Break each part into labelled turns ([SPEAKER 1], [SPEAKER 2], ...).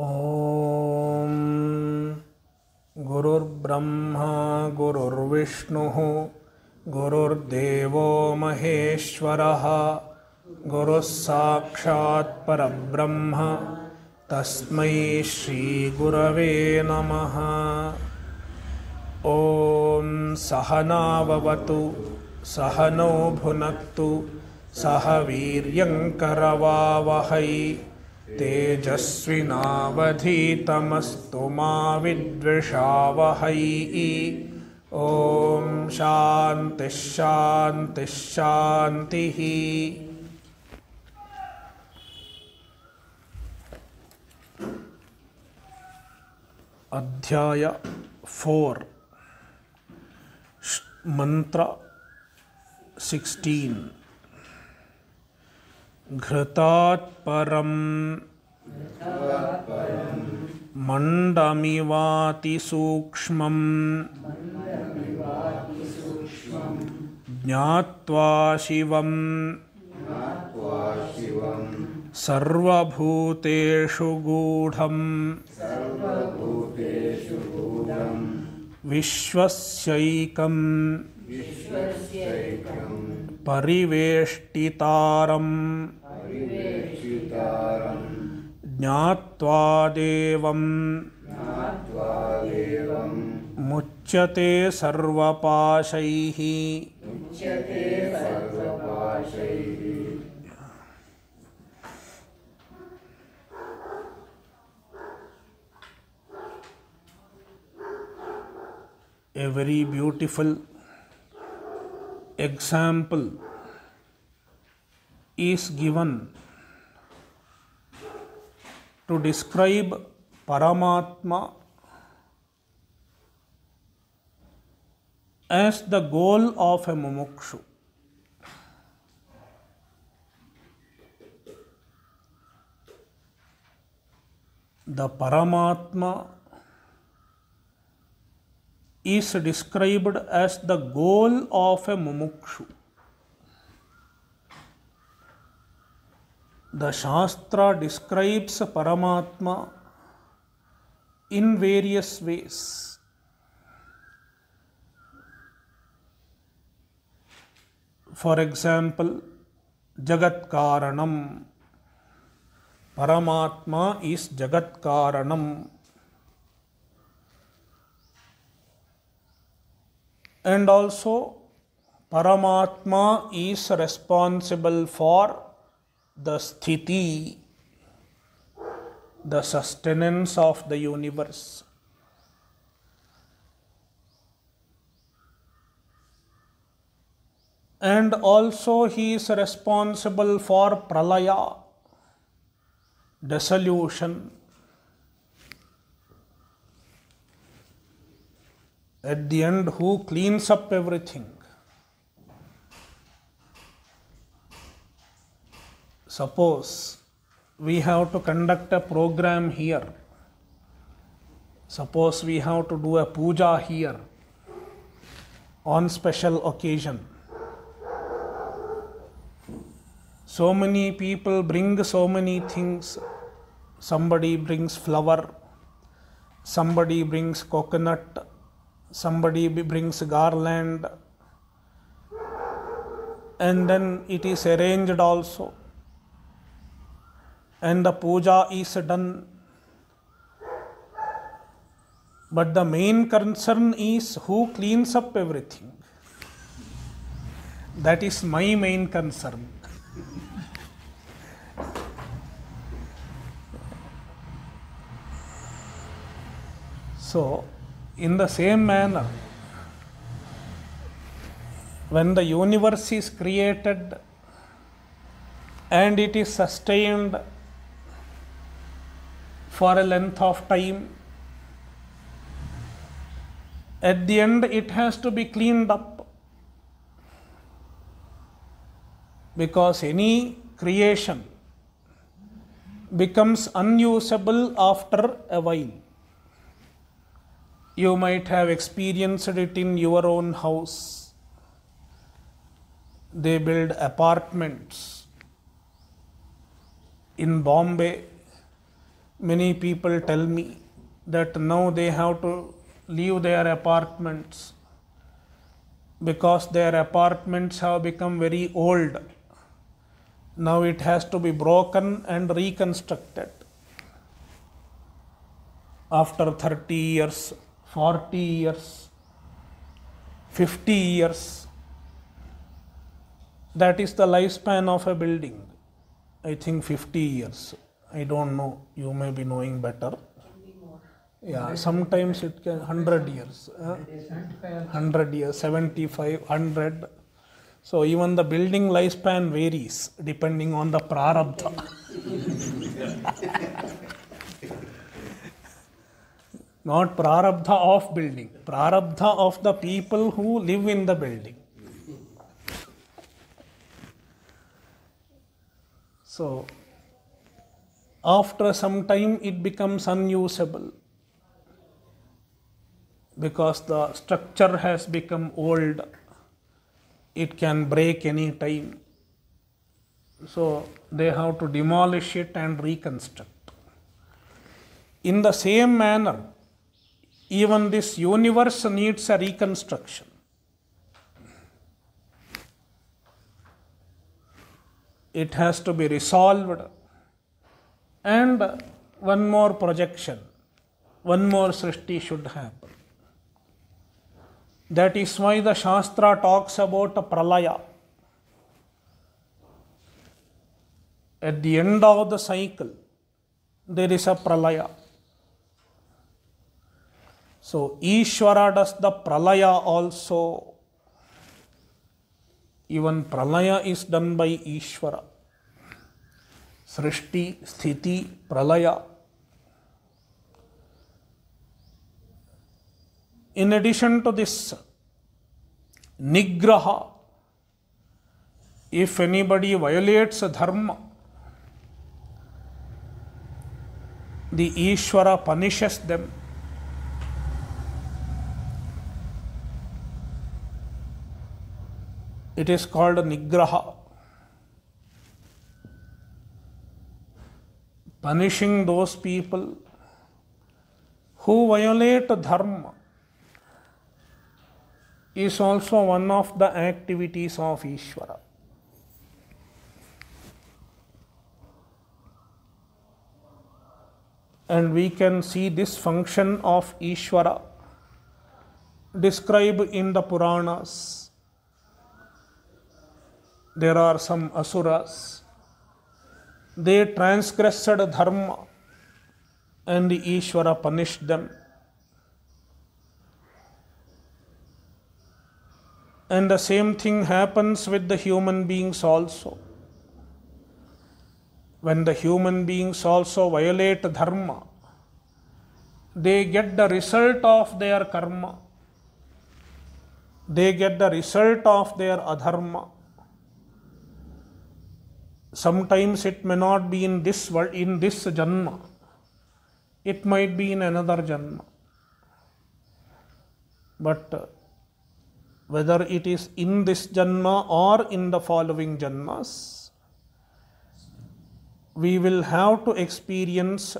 [SPEAKER 1] ॐ गुरुर्ब्रह्मा गुरुर्विष्णुः गुरुर्देवो महेश्वरः गुरुः साक्षात् परब्रह्म तस्मै श्रीगुरवे नमः। ॐ सहना भवतु सहनौ भुनक्तु सह वीर्यङ्करवावहै तेजस्विनावधीतमस्तु मा विद्विषावहै। ॐ शान्तिः शान्तिः शान्तिः। अध्याय 4 मंत्र 16। घृतात् परं मंडमिवाति सूक्ष्मं ज्ञात्वा शिवं सर्वभूतेषु गूढं विश्वस्यैकं परिवेष्टितारं ज्ञात्वा देवं मुच्यते सर्वपाशैः। A very beautiful example is given to describe Paramatma as the goal of a mumukshu. The Paramatma is described as the goal of a mumukshu. The Shastra describes Paramatma in various ways. For example, Jagat Karanam. Paramatma is Jagat Karanam. And also Paramatma is responsible for the sthiti, the sustenance of the universe. And also he is responsible for pralaya, dissolution. At the end, who cleans up everything? Suppose we have to conduct a program here. Suppose we have to do a puja here on special occasion. So many people bring so many things. Somebody brings flower, somebody brings coconut, somebody brings garland, and then it is arranged also, and the puja is done. But the main concern is who cleans up everything. That is my main concern. So, in the same manner, when the universe is created and it is sustained for a length of time, at the end it has to be cleaned up, because any creation becomes unusable after a while. You might have experienced it in your own house. They build apartments. In Bombay, Many people tell me that now they have to leave their apartments because their apartments have become very old. Now it has to be broken and reconstructed. After 30 years, 40 years, 50 years, that is the lifespan of a building. I think 50 years. I don't know. You may be knowing better. Yeah, sometimes it can 100 years. 100 years, 75, 100. So even the building lifespan varies depending on the prarabdha. Not prarabdha of building, prarabdha of the people who live in the building. So after some time it becomes unusable because the structure has become old. It can break any time. So they have to demolish it and reconstruct. In the same manner, even this universe needs a reconstruction. It has to be resolved. And one more projection, one more srishti should happen. That is why the Shastra talks about a pralaya. At the end of the cycle, there is a pralaya. So Ishvara does the pralaya also. Even pralaya is done by Ishvara. Srishti, Sthiti, Pralaya. In addition to this, Nigraha. If anybody violates dharma, the Ishvara punishes them. It is called Nigraha. Punishing those people who violate dharma is also one of the activities of Ishvara. And we can see this function of Ishvara described in the Puranas. There are some asuras. They transgressed dharma and the Ishvara punished them. And the same thing happens with the human beings also. When the human beings also violate dharma, they get the result of their karma. They get the result of their adharma. Sometimes it may not be in this world, in this janma. It might be in another janma. But whether it is in this janma or in the following janmas, we will have to experience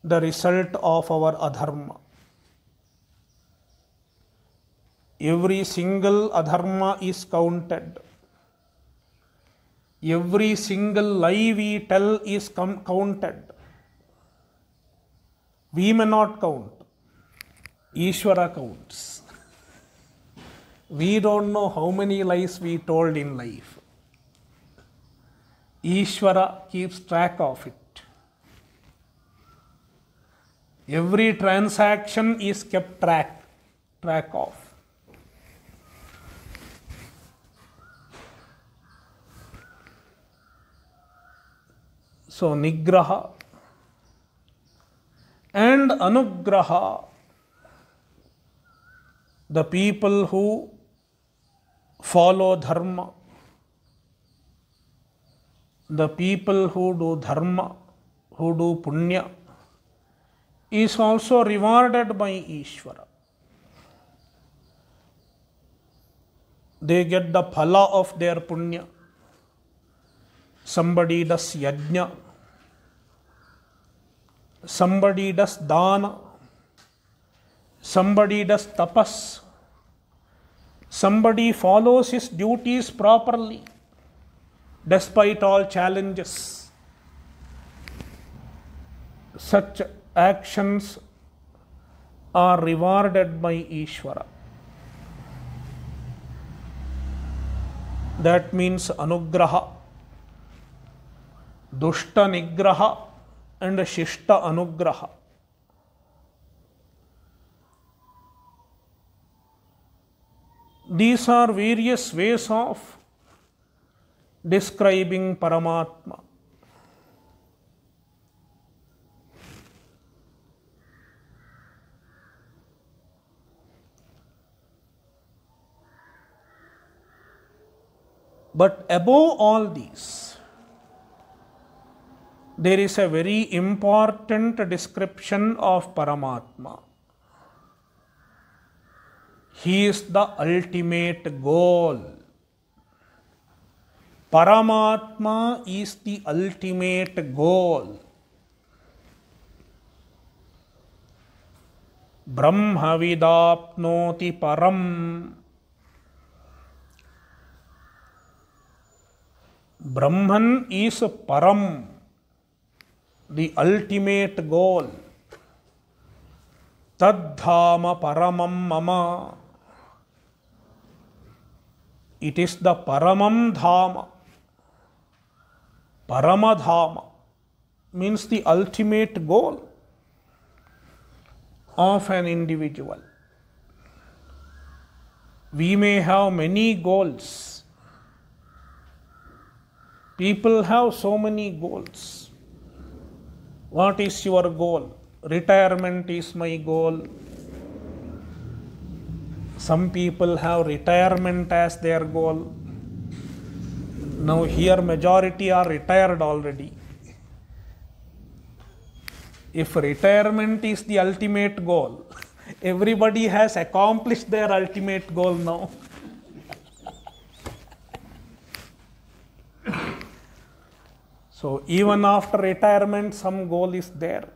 [SPEAKER 1] the result of our adharma. Every single adharma is counted. Every single lie we tell is counted. We may not count. Ishvara counts. We don't know how many lies we told in life. Ishvara keeps track of it. Every transaction is kept track of. So Nigraha and Anugraha, the people who follow dharma, the people who do dharma, who do punya, is also rewarded by Ishvara. They get the phala of their punya. Somebody does yajna. somebody does dana, somebody does tapas, somebody follows his duties properly despite all challenges. Such actions are rewarded by Ishvara. That means anugraha, dushta nigraha and shishta anugraha. These are various ways of describing Paramatma. But above all these, there is a very important description of Paramatma. He is the ultimate goal. Paramatma is the ultimate goal. Brahmavidapnoti param. Brahman is param, the ultimate goal. Tadhama paramam mama. It is the paramam dhama. Paramadhama means the ultimate goal of an individual. We may have many goals. People have so many goals. What is your goal? Retirement is my goal. Some people have retirement as their goal. Now here majority are retired already. If retirement is the ultimate goal, everybody has accomplished their ultimate goal now. So even after retirement, some goal is there.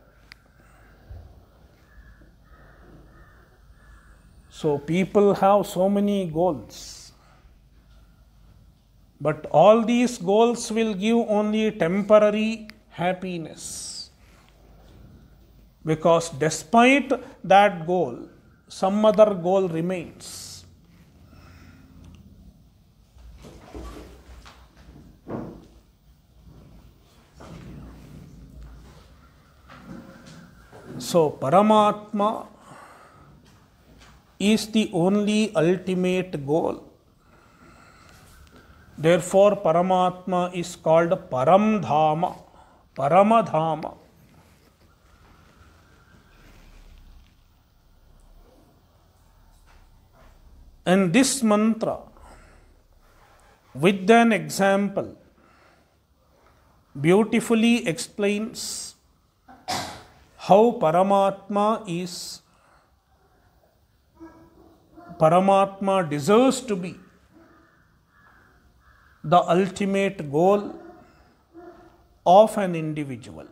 [SPEAKER 1] So people have so many goals. But all these goals will give only temporary happiness. Because despite that goal, some other goal remains. So Paramatma is the only ultimate goal. Therefore Paramatma is called Paramdhama, Paramadhama. And this mantra, with an example, beautifully explains how Paramatma deserves to be the ultimate goal of an individual.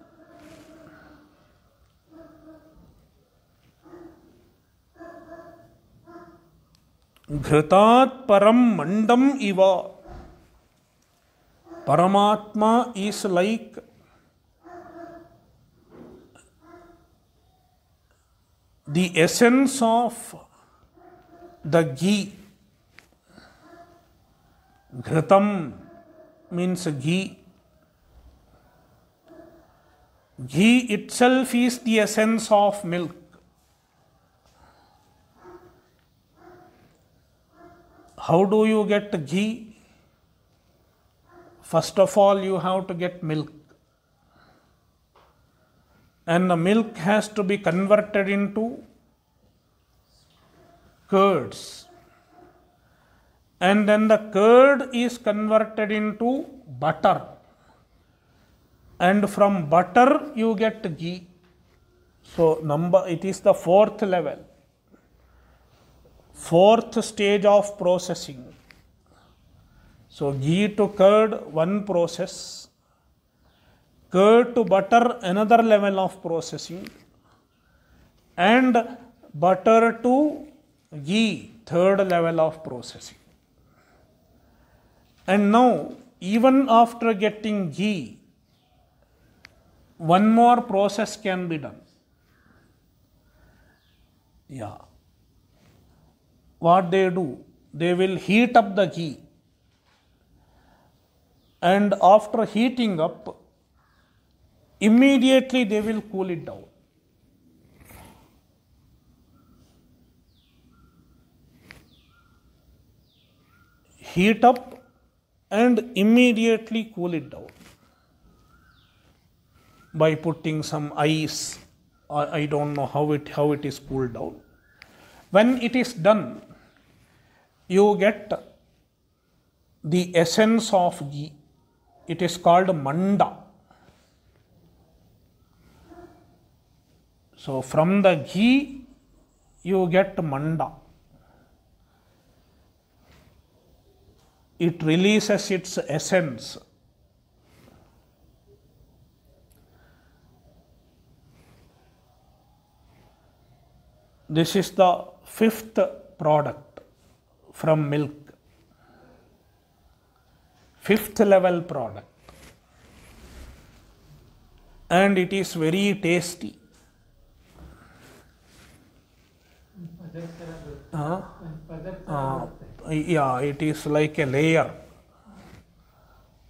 [SPEAKER 1] Ghritat param mandam iva. Paramatma is like the essence of the ghee. Ghritam means ghee. Ghee itself is the essence of milk. How do you get ghee? First of all, you have to get milk. And the milk has to be converted into curds. And then the curd is converted into butter. And from butter you get ghee. So it is the fourth level. Fourth stage of processing. So ghee to curd, one process. curd to butter, another level of processing, and butter to ghee, third level of processing. And now, even after getting ghee, one more process can be done. Yeah. What they do? They will heat up the ghee, and after heating up, immediately they will cool it down. Heat up and immediately cool it down by putting some ice, or I don't know how it is cooled down. When it is done, you get the essence of ghee. It is called manda. So from the ghee you get manda. It releases its essence. This is the fifth product from milk. Fifth level product. And it is very tasty. Yeah, it is like a layer.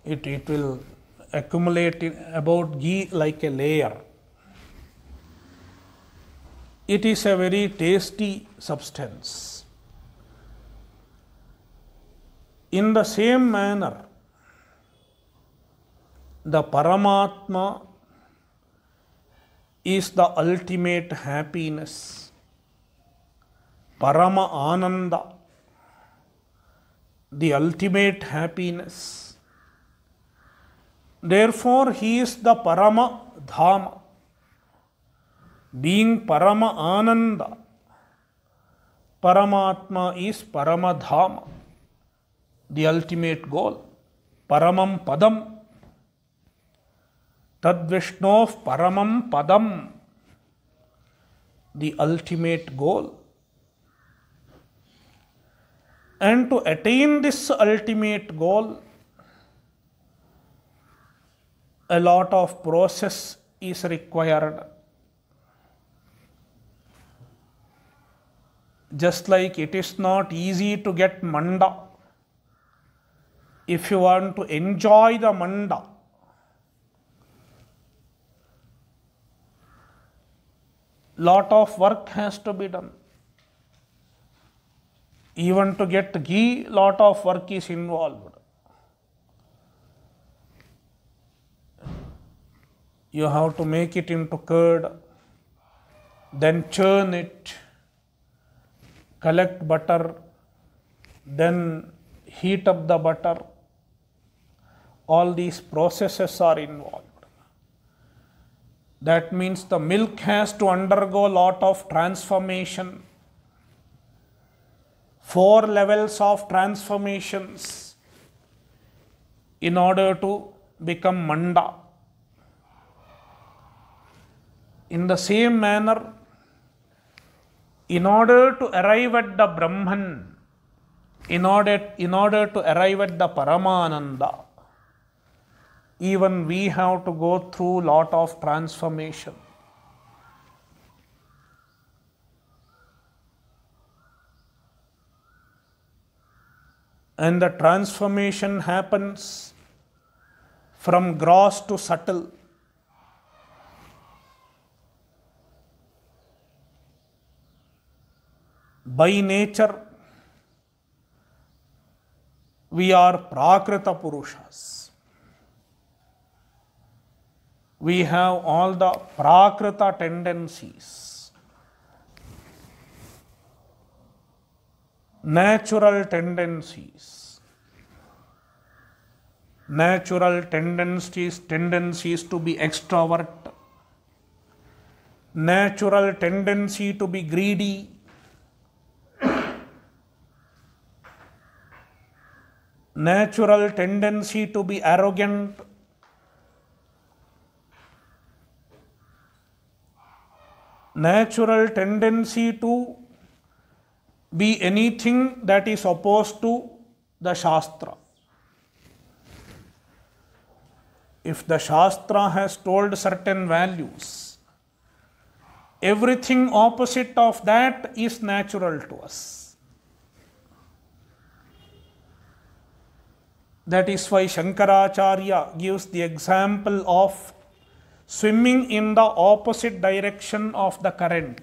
[SPEAKER 1] It will accumulate about ghee like a layer. It is a very tasty substance. In the same manner, the Paramatma is the ultimate happiness. Parama Ananda, the ultimate happiness. Therefore, he is the Parama Dhama. Being Parama Ananda, Paramatma is Parama Dhama, the ultimate goal. Paramam Padam, Tad Vishnov Paramam Padam, the ultimate goal. And to attain this ultimate goal, a lot of process is required. Just like it is not easy to get manda. If you want to enjoy the manda, lot of work has to be done. Even to get ghee, lot of work is involved. You have to make it into curd, then churn it, collect butter, then heat up the butter. All these processes are involved. That means the milk has to undergo a lot of transformation. 4 levels of transformations in order to become manda. In the same manner, in order to arrive at the Brahman, in order to arrive at the Paramananda, even we have to go through lot of transformation. And the transformation happens from gross to subtle. By nature, we are Prakrita Purushas. We have all the Prakrita tendencies, natural tendencies. Natural tendencies to be extrovert, natural tendency to be greedy, natural tendency to be arrogant, natural tendency to be anything that is opposed to the Shastra. If the Shastra has told certain values, everything opposite of that is natural to us. That is why Shankaracharya gives the example of swimming in the opposite direction of the current.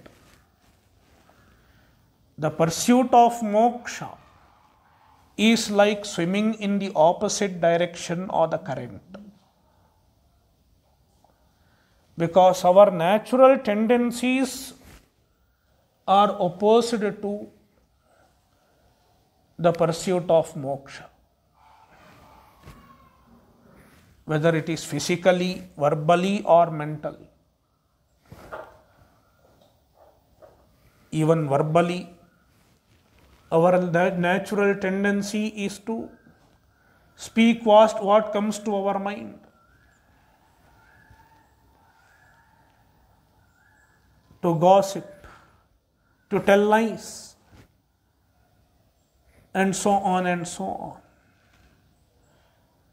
[SPEAKER 1] The pursuit of moksha is like swimming in the opposite direction of the current. Because our natural tendencies are opposed to the pursuit of moksha. Whether it is physically, verbally or mentally. Even verbally, our natural tendency is to speak what comes to our mind. To gossip, to tell lies, and so on and so on.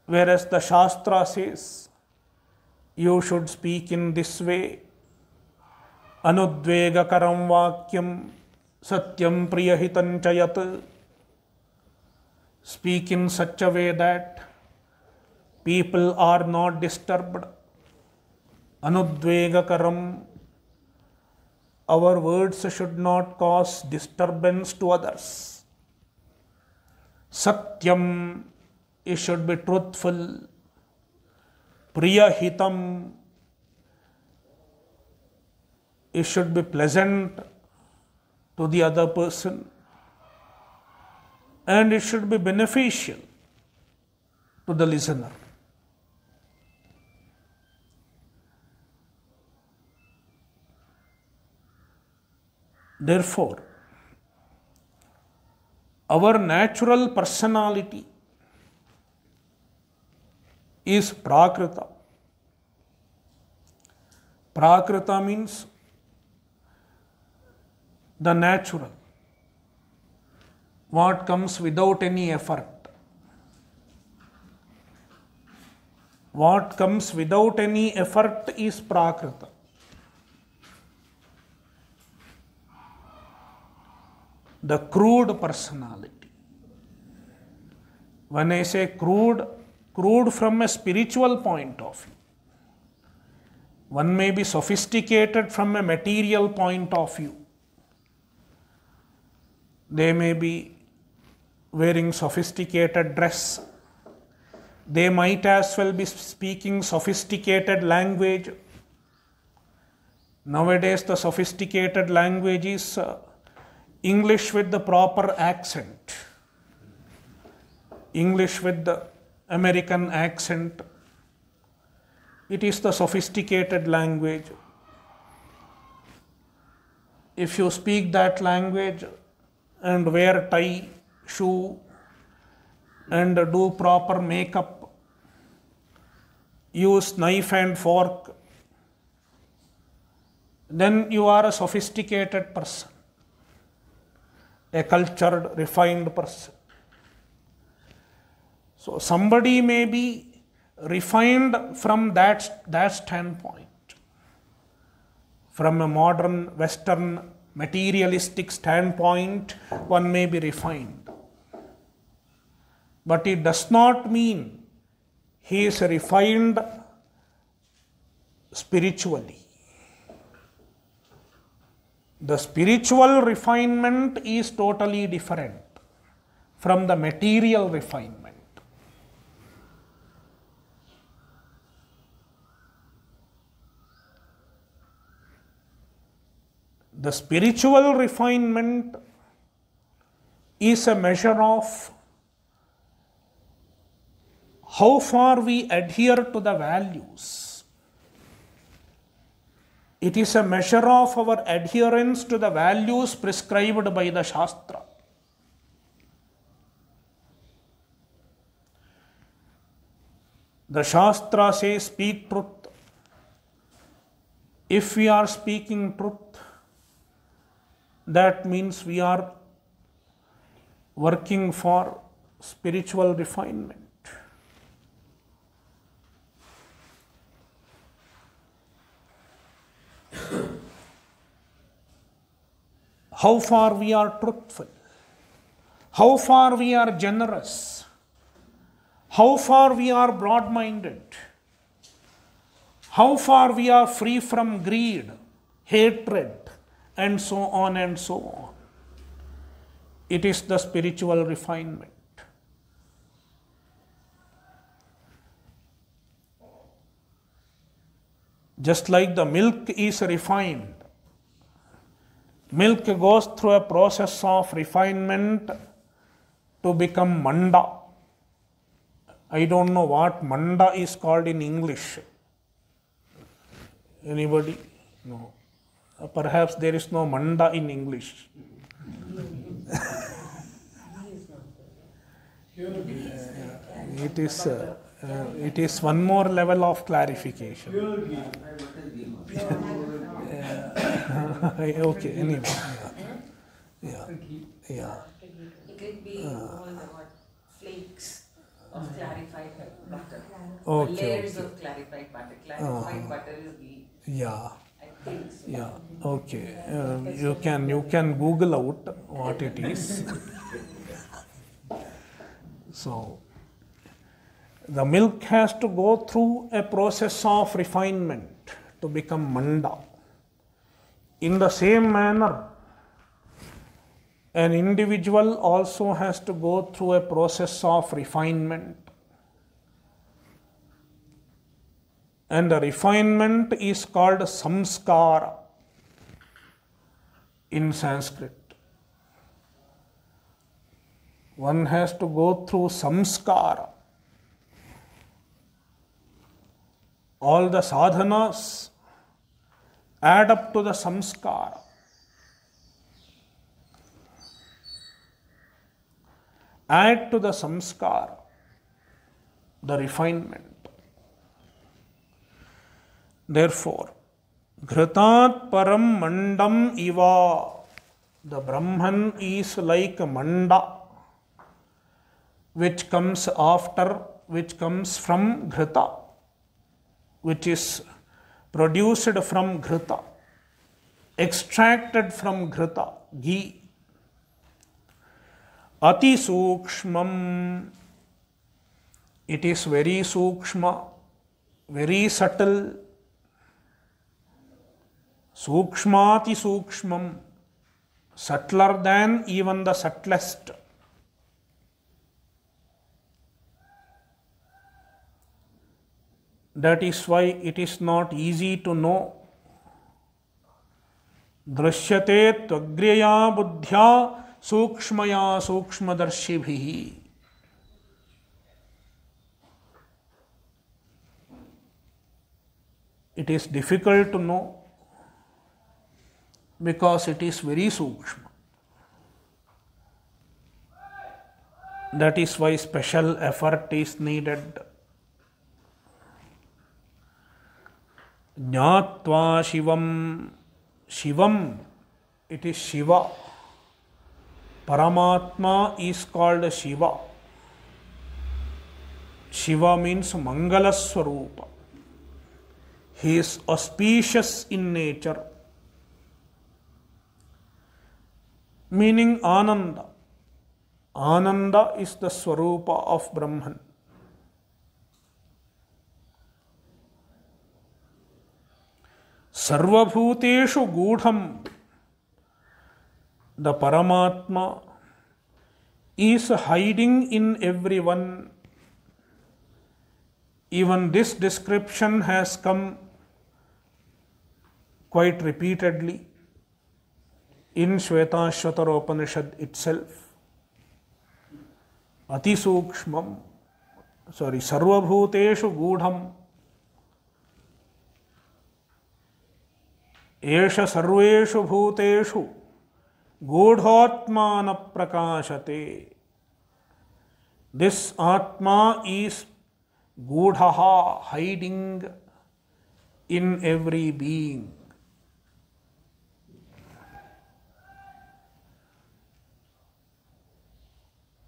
[SPEAKER 1] Whereas the Shastra says, you should speak in this way. Anudvegakaram vakyam satyam priyahitam chayat. Speak in such a way that people are not disturbed. Anudvegakaram. Our words should not cause disturbance to others. Satyam. It should be truthful. Priyahitam. It should be pleasant to the other person. And it should be beneficial to the listener. Therefore, our natural personality is Prakrita. Prakrita means the natural, what comes without any effort. What comes without any effort is Prakrita. The crude personality. When I say crude from a spiritual point of view. One may be sophisticated from a material point of view. They may be wearing sophisticated dress. They might as well be speaking sophisticated language. Nowadays the sophisticated language is English with the proper accent. English with the American accent. It is the sophisticated language. If you speak that language and wear tie, shoe, and do proper makeup, use knife and fork, then you are a sophisticated person, a cultured, refined person. So somebody may be refined from that standpoint. From a modern, Western, materialistic standpoint, one may be refined. But it does not mean he is refined spiritually. The spiritual refinement is totally different from the material refinement. The spiritual refinement is a measure of how far we adhere to the values. It is a measure of our adherence to the values prescribed by the Shastra. The Shastra says, speak truth. If we are speaking truth, that means we are working for spiritual refinement. How far we are truthful, how far we are generous, how far we are broad-minded, how far we are free from greed, hatred, and so on and so on. It is the spiritual refinement. Just like the milk is refined, milk goes through a process of refinement to become manda. I don't know what manda is called in English. Anybody? No. Perhaps there is no manda in English. It is one more level of clarification. Okay, anyway. Yeah.
[SPEAKER 2] It could be all the flakes of clarified butter.
[SPEAKER 1] Okay,
[SPEAKER 2] Layers of clarified butter. Clarified butter is ghee.
[SPEAKER 1] Yeah.
[SPEAKER 2] I think so.
[SPEAKER 1] Yeah. Okay. You can Google out what it is. So the milk has to go through a process of refinement to become manda. In the same manner, an individual also has to go through a process of refinement. And the refinement is called samskara in Sanskrit. One has to go through samskara. All the sadhanas add up to the samskara. Add to the samskara, the refinement. Therefore, ghritat param mandam iva. The Brahman is like manda, which comes from ghrita, which is produced from ghrita, extracted from ghrita, ghee. Ati sukshmam, it is very sukshma, very subtle. Sukshmati sukshmam, subtler than even the subtlest. That is why it is not easy to know. Drishyate tvagriya buddhya sukshmaya sukshmadarshibhihi. It is difficult to know because it is very sukshma. That is why special effort is needed. Jnatva Shivam. Shivam, it is Shiva. Paramatma is called Shiva. Shiva means Mangala Swarupa. He is auspicious in nature, meaning Ananda. Ananda is the Swarupa of Brahman. Sarvabhuteshu gudham. The Paramatma is hiding in everyone. Even this description has come quite repeatedly in Svetaswatara Upanishad itself. Ati sukshmam, sarvabhuteshu gudham. Esha sarveshu bhuteshu gudhatmana prakashate. This Atma is gudhaha, hiding in every being.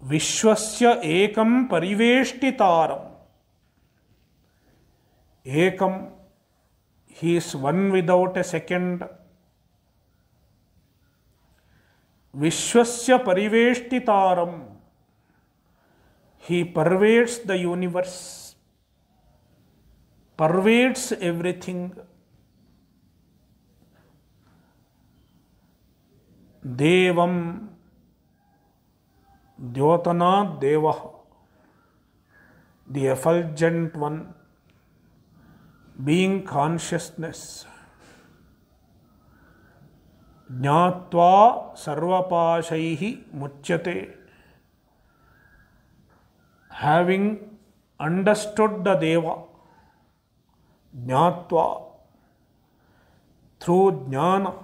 [SPEAKER 1] Vishwasya ekam pariveshtitaram. Ekam, he is one without a second. Vishwasya pariveshtitaram. He pervades the universe, pervades everything. Devam, Dyotanad Devah, the effulgent one, being consciousness. Jnatva sarvapashaihi muchyate. Having understood the Deva, Jnatva, through Jnana,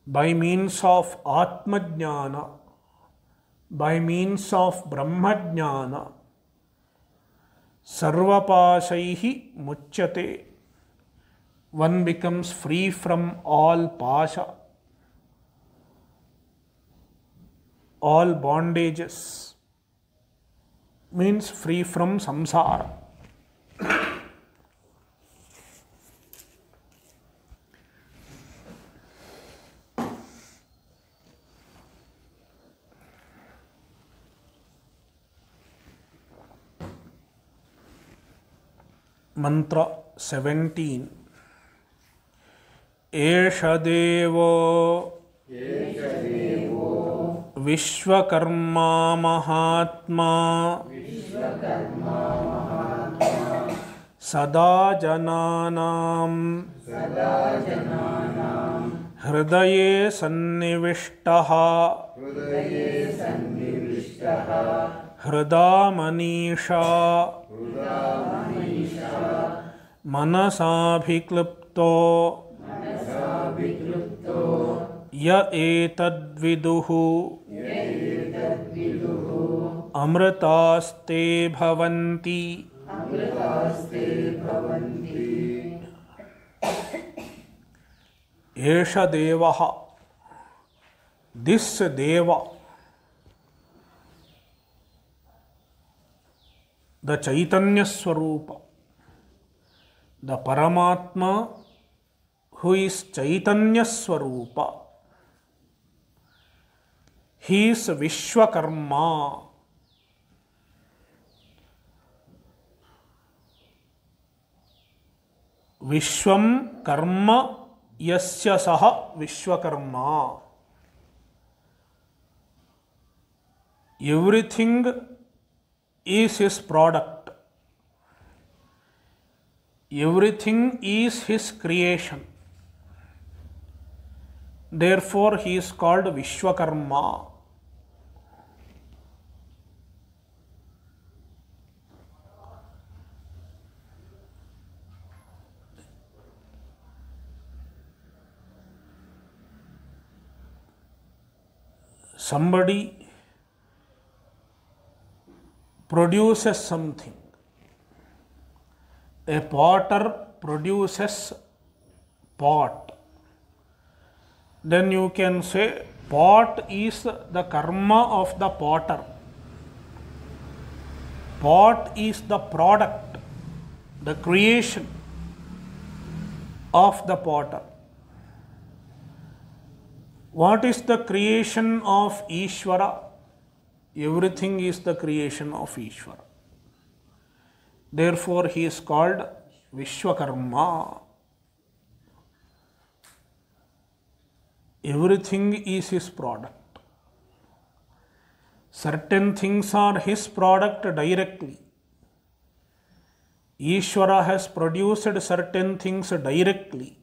[SPEAKER 1] by means of Atma Jnana, by means of Brahma Jnana, Sarvapashaihi muchyate. One becomes free from all pasha, all bondages, means free from samsara. Mantra 17. Esha Devo Vishwakarma Mahatma Sada Jananam Hridaye Sannivishtaha Hrida Manisha Manasabhiklipto Ya etadviduhu Amritaste bhavanti. Esha Devaha, this Deva, the Chaitanya Swarupa, the Paramatma who is Chaitanya Swarupa, he is Vishwakarma. Vishwam karma yasya saha Vishwakarma. Everything is his product. Everything is his creation. Therefore, he is called Vishwakarma. Somebody produces something. A potter produces pot. Then you can say pot is the karma of the potter. Pot is the product, the creation of the potter. What is the creation of Ishvara? Everything is the creation of Ishvara. Therefore, he is called Vishwakarma. Everything is his product. Certain things are his product directly. Ishvara has produced certain things directly,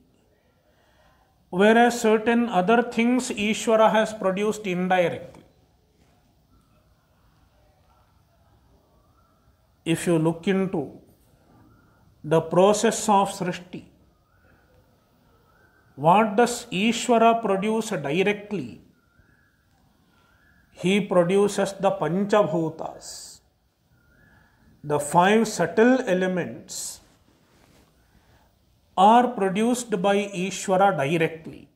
[SPEAKER 1] whereas certain other things Ishvara has produced indirectly. If you look into the process of Srishti, what does Ishvara produce directly? He produces the Panchabhutas, the 5 subtle elements are produced by Ishvara directly.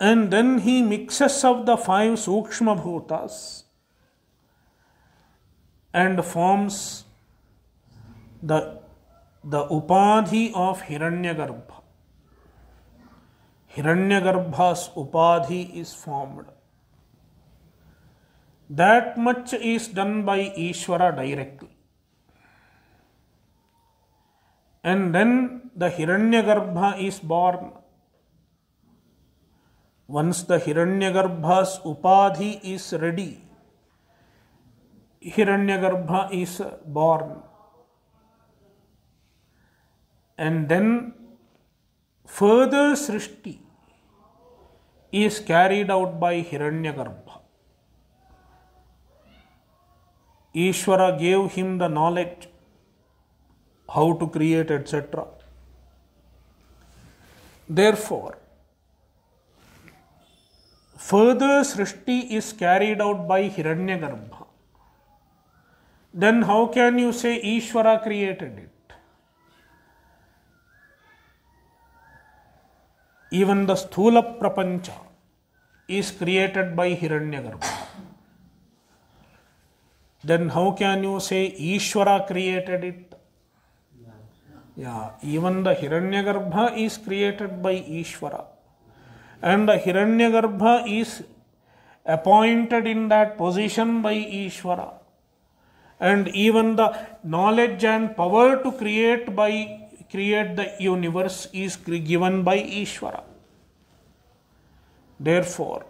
[SPEAKER 1] And then he mixes up the 5 sukshma bhutas and forms the upadhi of Hiranyagarbha. Hiranyagarbha's upadhi is formed. That much is done by Ishvara directly. And then the Hiranyagarbha is born. Once the Hiranyagarbha's upadhi is ready, Hiranyagarbha is born. And then further Srishti is carried out by Hiranyagarbha. Ishvara gave him the knowledge how to create, etc. Therefore, further Srishti is carried out by Hiranyagarbha. Then how can you say Ishvara created it? Even the Sthula Prapancha is created by Hiranyagarbha. Then how can you say Ishvara created it? Yeah, even the Hiranyagarbha is created by Ishvara. And the Hiranyagarbha is appointed in that position by Ishvara. And even the knowledge and power to create the universe is given by Ishvara. Therefore,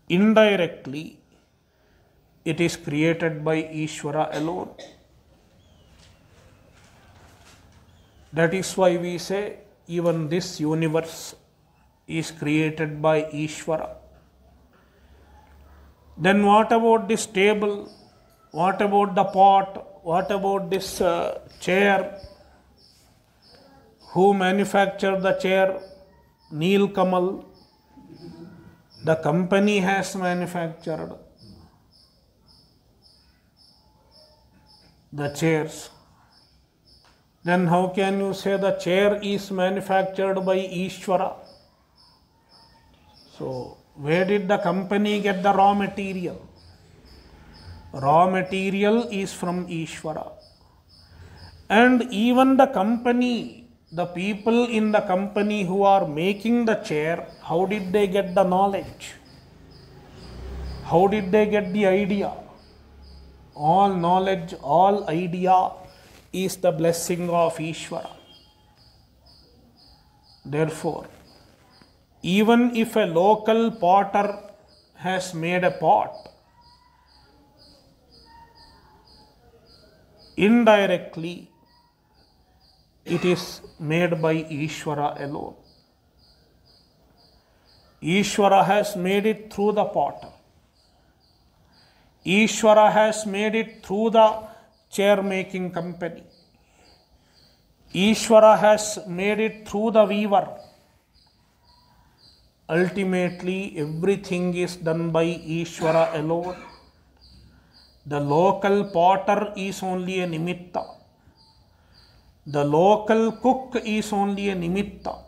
[SPEAKER 1] indirectly, it is created by Ishvara alone. That is why we say even this universe is created by Ishvara. Then what about this table? What about the pot? What about this chair? Who manufactured the chair? Neel Kamal. The company has manufactured the chairs. Then how can you say the chair is manufactured by Ishvara? So, where did the company get the raw material? Raw material is from Ishvara. And even the company, the people in the company who are making the chair, how did they get the knowledge? How did they get the idea? All knowledge, all idea is the blessing of Ishvara. Therefore, even if a local potter has made a pot, indirectly it is made by Ishvara alone. Ishvara has made it through the potter. Ishvara has made it through the chair making company. Ishvara has made it through the weaver. Ultimately, everything is done by Ishvara alone. The local potter is only a nimitta. The local cook is only a nimitta.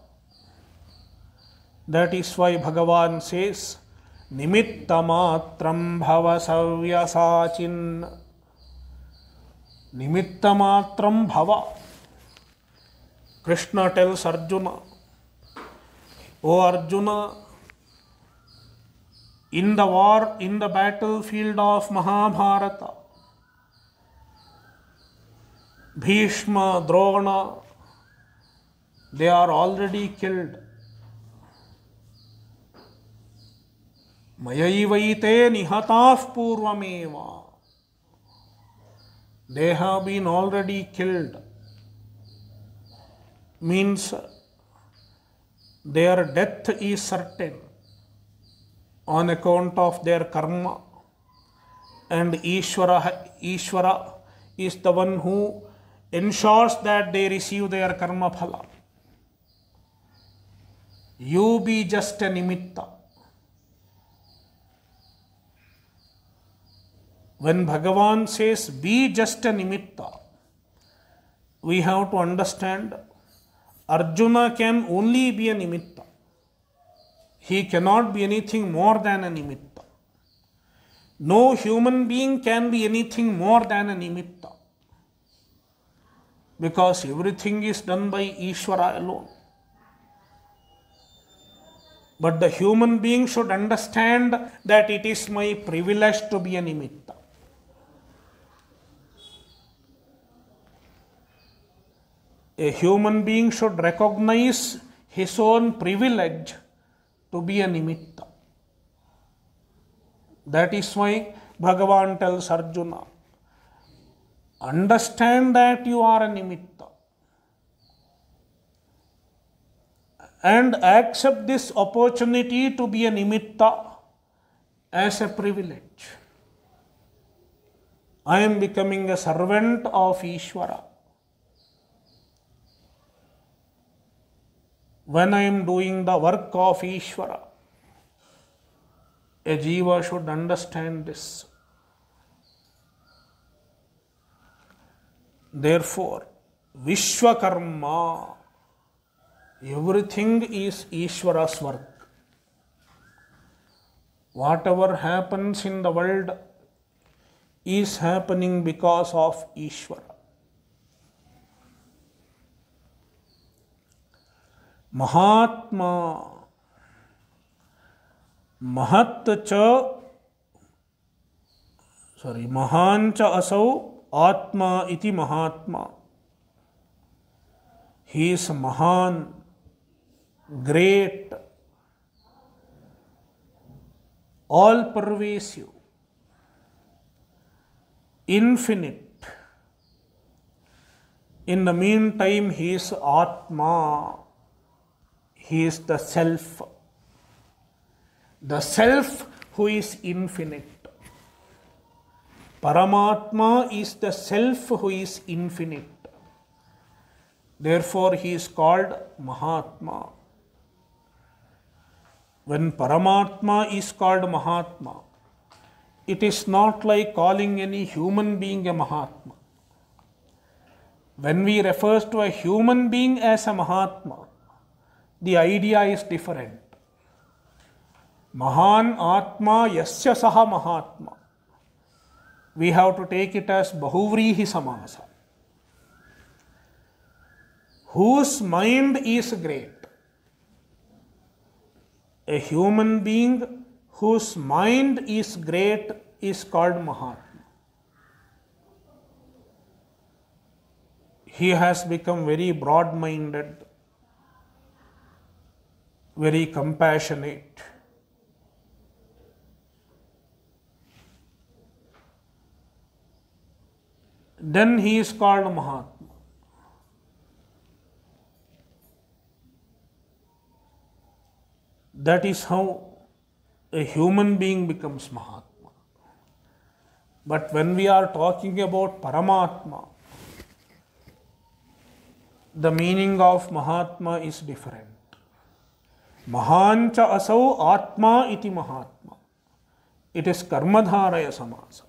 [SPEAKER 1] That is why Bhagavan says, Nimitta matram bhava savyasachin. Nimitta matram bhava. Krishna tells Arjuna, O Arjuna, in the war, in the battlefield of Mahabharata, Bhishma, Drona, they are already killed. Mayaivaite nihataf purvameva. They have been already killed. Means their death is certain on account of their karma. And Ishvara is the one who ensures that they receive their karma phala. You be just a nimitta. When Bhagavan says, be just a nimitta, we have to understand Arjuna can only be a nimitta. He cannot be anything more than a nimitta. No human being can be anything more than a nimitta. Because everything is done by Ishvara alone. But the human being should understand that it is my privilege to be a nimitta. A human being should recognize his own privilege to be a nimitta. That is why Bhagavan tells Arjuna, understand that you are a nimitta and accept this opportunity to be a nimitta as a privilege. I am becoming a servant of Ishvara. When I am doing the work of Ishvara, a jiva should understand this. Therefore, Vishwakarma, everything is Ishvara's work. Whatever happens in the world is happening because of Ishvara. Mahatma, Mahancha asau Atma iti Mahatma. He is Mahan, great, all pervasive, infinite. In the meantime, he is Atma. He is the self who is infinite. Paramatma is the self who is infinite. Therefore, he is called Mahatma. When Paramatma is called Mahatma, it is not like calling any human being a Mahatma. When we refer to a human being as a Mahatma, the idea is different. Mahan Atma Yasya Saha Mahatma. We have to take it as Bahuvrihi Samasa. Whose mind is great? A human being whose mind is great is called Mahatma. He has become very broad-minded, very compassionate. Then he is called Mahatma. That is how a human being becomes Mahatma. But when we are talking about Paramatma, the meaning of Mahatma is different. Mahancha asau Atma iti Mahatma. It is Karmadharaya Samasa.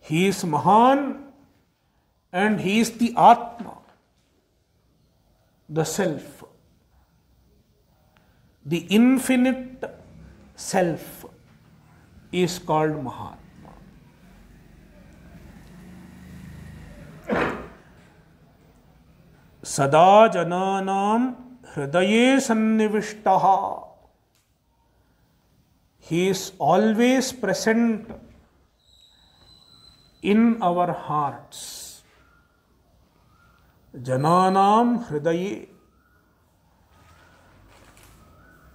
[SPEAKER 1] He is Mahan and he is the Atma, the self. The infinite self is called Mahatma. Sada jananam hridaye sannivishtaha. He is always present in our hearts. Jananam hridaye.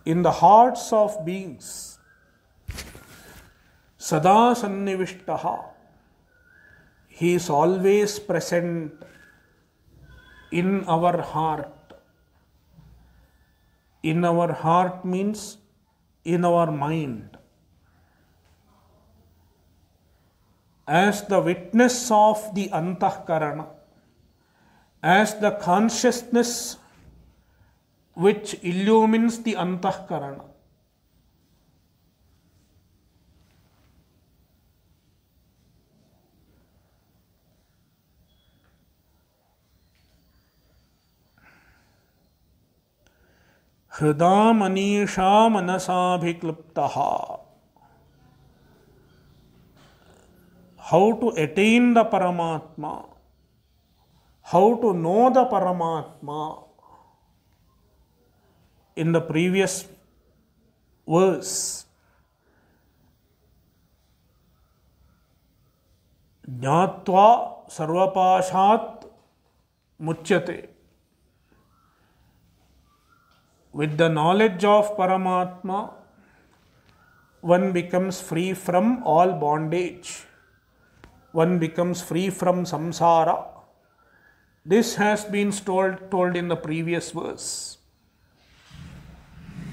[SPEAKER 1] In the hearts of beings. Sada sannivishtaha. He is always present in our heart. In our heart means in our mind. As the witness of the antahkarana, as the consciousness which illumines the antahkarana. Hृदा manisha manasabhikliptaha. How to attain the Paramatma, how to know the Paramatma. In the previous verse, Jnatva sarvapashat muchyate. With the knowledge of Paramatma, one becomes free from all bondage. One becomes free from samsara. This has been told in the previous verse.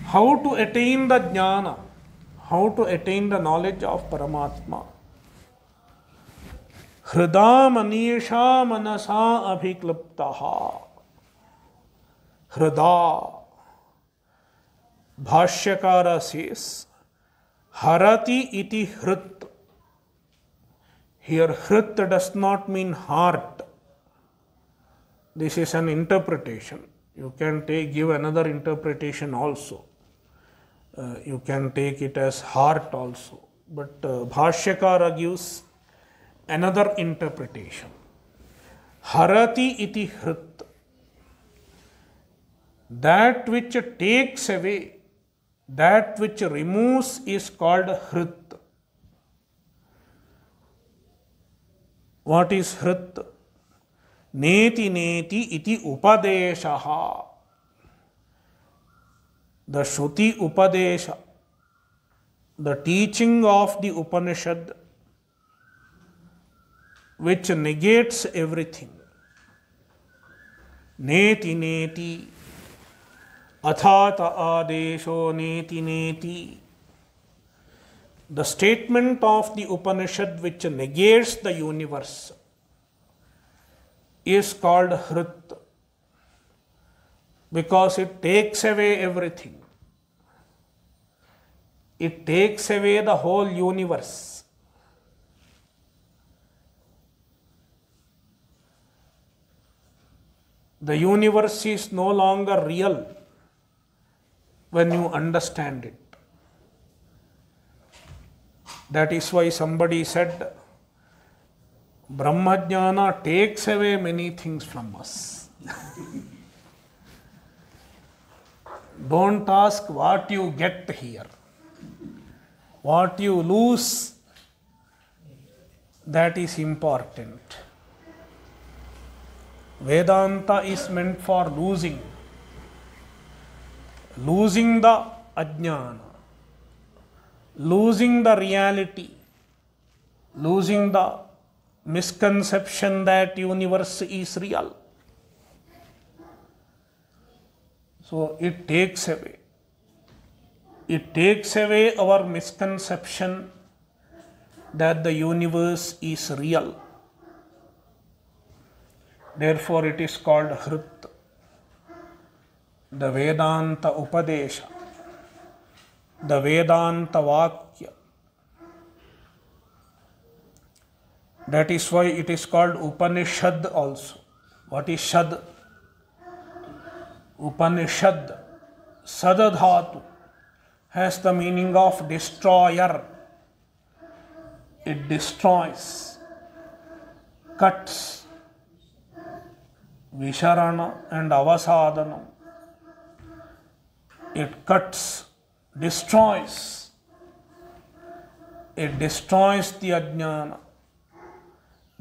[SPEAKER 1] How to attain the jnana? How to attain the knowledge of Paramatma? Hrida manisha manasa abhikliptaha. Hrida. Bhashyakara says, Harati iti hrit. Here hrit does not mean heart. This is an interpretation. You can give another interpretation also. You can take it as heart also. But Bhashyakara gives another interpretation. Harati iti hrit. That which takes away, that which removes is called hrit. What is hrit? Neti neti iti upadeshaha. The Shruti Upadesha, the teaching of the Upanishad, which negates everything. Neti neti, athata adesho neti neti. The statement of the Upanishad which negates the universe is called hrit, because it takes away everything. It takes away the whole universe. The universe is no longer real when you understand it. That is why somebody said, Brahmajnana takes away many things from us. Don't ask what you get here. What you lose, that is important. Vedanta is meant for losing. Losing the ajnana. Losing the reality. Losing the misconception that universe is real. So it takes away. It takes away our misconception that the universe is real. Therefore it is called hrit. The Vedanta Upadesha. The Vedanta Vakya. That is why it is called Upanishad also. What is Shad? Upanishad, Sadadhatu, has the meaning of destroyer. It destroys, cuts, Visharana and Avasadana. It cuts, destroys. It destroys the ajnana,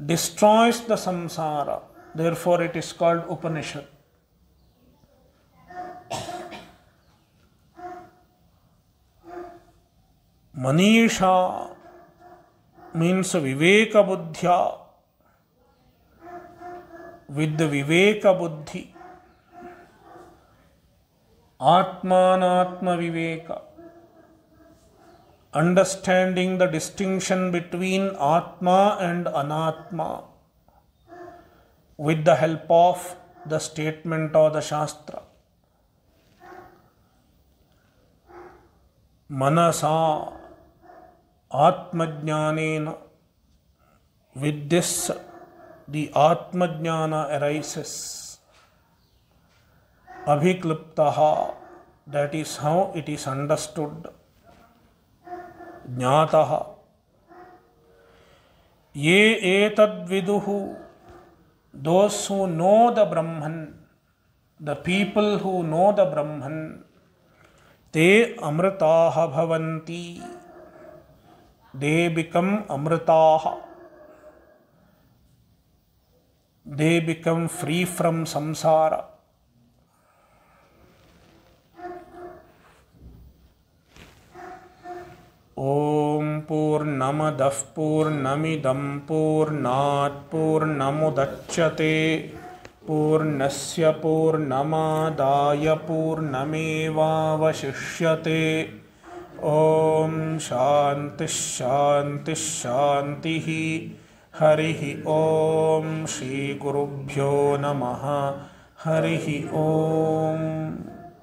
[SPEAKER 1] destroys the samsara. Therefore it is called Upanishad. Manisha means Viveka Buddhya. With the Viveka Buddhi, Atmanatma Viveka, understanding the distinction between Atma and Anatma with the help of the statement or the Shastra. Manasa Atmajnanena, with this the Atmajnana arises. Abhikliptaha, That is how it is understood. Jnataha. Ye etad viduhu. Those who know the Brahman, the people who know the Brahman, te amritaha bhavanti. They become amritaha. They become free from samsara. Om Purnamadah Purnamidam Purnat Purnamudachyate Purnasya Purnamadaya Purnamevavashishyate. Om Shanti Shanti Shantihi. Harihi Om Shri Gurubhyo Namaha. Harihi Om.